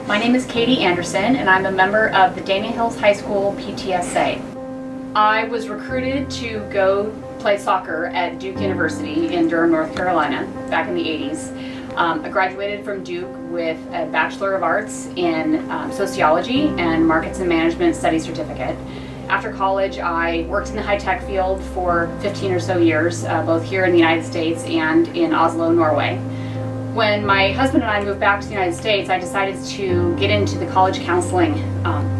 My name is Katie Andersen, and I'm a member of the Dana Hills High School PTSA. I was recruited to go play soccer at Duke University in Durham, North Carolina, back in the 80s. I graduated from Duke with a Bachelor of Arts in Sociology and Markets and Management Studies certificate. After college, I worked in the high-tech field for 15 or so years, both here in the United States and in Oslo, Norway. When my husband and I moved back to the United States, I decided to get into the college counseling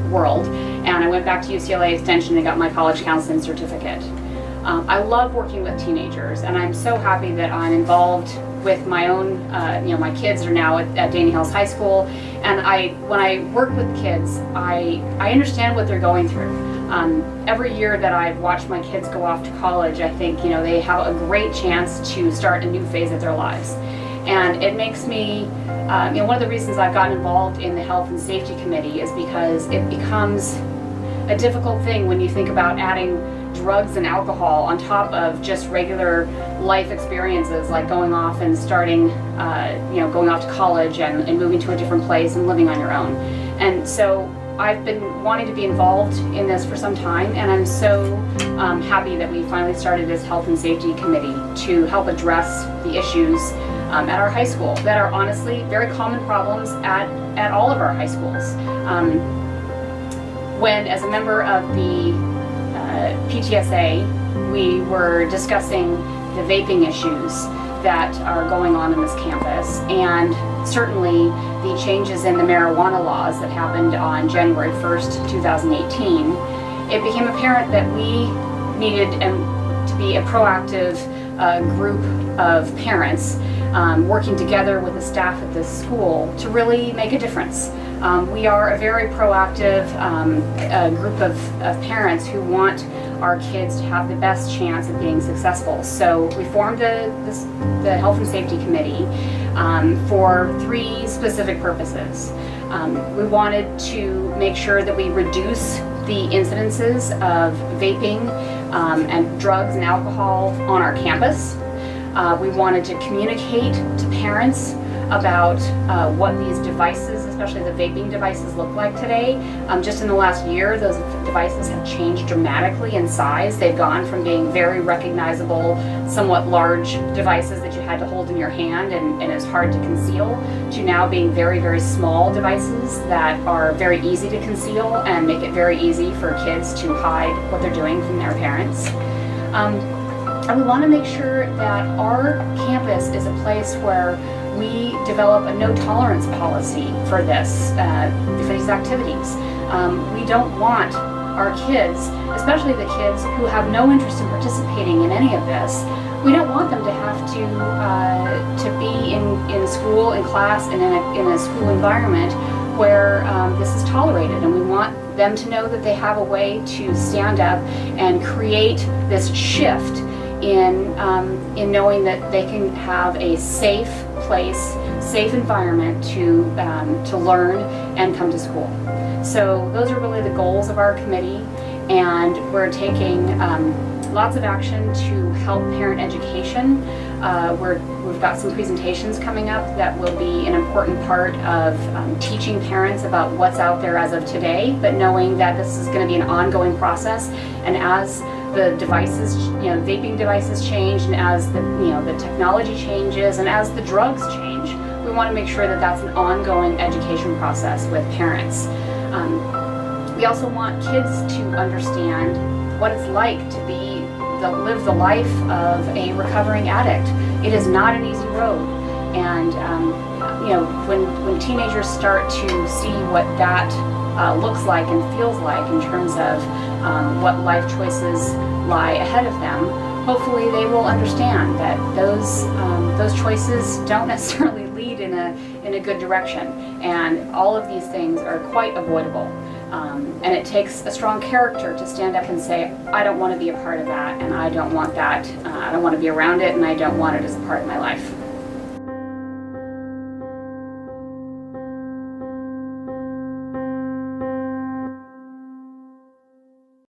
world, and I went back to UCLA Extension and got my college counseling certificate. I love working with teenagers, and I'm so happy that I'm involved with my own, my kids are now at Dana Hills High School, and when I work with kids, I understand what they're going through. Every year that I've watched my kids go off to college, I think they have a great chance to start a new phase of their lives. And it makes me, one of the reasons I've gotten involved in the Health and Safety Committee is because it becomes a difficult thing when you think about adding drugs and alcohol on top of just regular life experiences like going off and starting, going off to college and moving to a different place and living on your own. And so I've been wanting to be involved in this for some time, and I'm so happy that we finally started this Health and Safety Committee to help address the issues at our high school that are honestly very common problems at all of our high schools. When, as a member of the PTSA, we were discussing the vaping issues that are going on this campus, and certainly the changes in the marijuana laws that happened on January 1st, 2018, it became apparent that we needed to be a proactive group of parents working together with the staff at this school to really make a difference. We are a very proactive group of parents who want our kids to have the best chance of being successful. So we formed the Health and Safety Committee for three specific purposes. We wanted to make sure that we reduce the incidences of vaping and drugs and alcohol on our campus. We wanted to communicate to parents about what these devices, especially the vaping devices, look like today. Just in the last year, those devices have changed dramatically in size. They've gone from being very recognizable, somewhat large devices that you had to hold in your hand and is hard to conceal, to now being very, very small devices that are very easy to conceal and make it very easy for kids to hide what they're doing from their parents. And we want to make sure that our campus is a place where we develop a no-tolerance policy for these activities. We don't want our kids, especially the kids who have no interest in participating in any of this, we don't want them to have to be in school, in class, and in a school environment where this is tolerated, and we want them to know that they have a way to stand up and create this shift in knowing that they can have a safe place, safe environment to learn and come to school. So those are really the goals of our committee, and we're taking lots of action to help parent education. We've got some presentations coming up that will be an important part of teaching parents about what's out there as of today, but knowing that this is going to be an ongoing process, and as the devices, vaping devices change, and as the technology changes, and as the drugs change, we want to make sure that that's an ongoing education process with parents. We also want kids to understand what it's like to live the life of a recovering addict. It is not an easy road, and when teenagers start to see what that looks like and feels like in terms of what life choices lie ahead of them, hopefully they will understand that those choices don't necessarily lead in a good direction, and all of these things are quite avoidable. And it takes a strong character to stand up and say, I don't want to be a part of that, and I don't want that, I don't want to be around it, and I don't want it as a part of my life.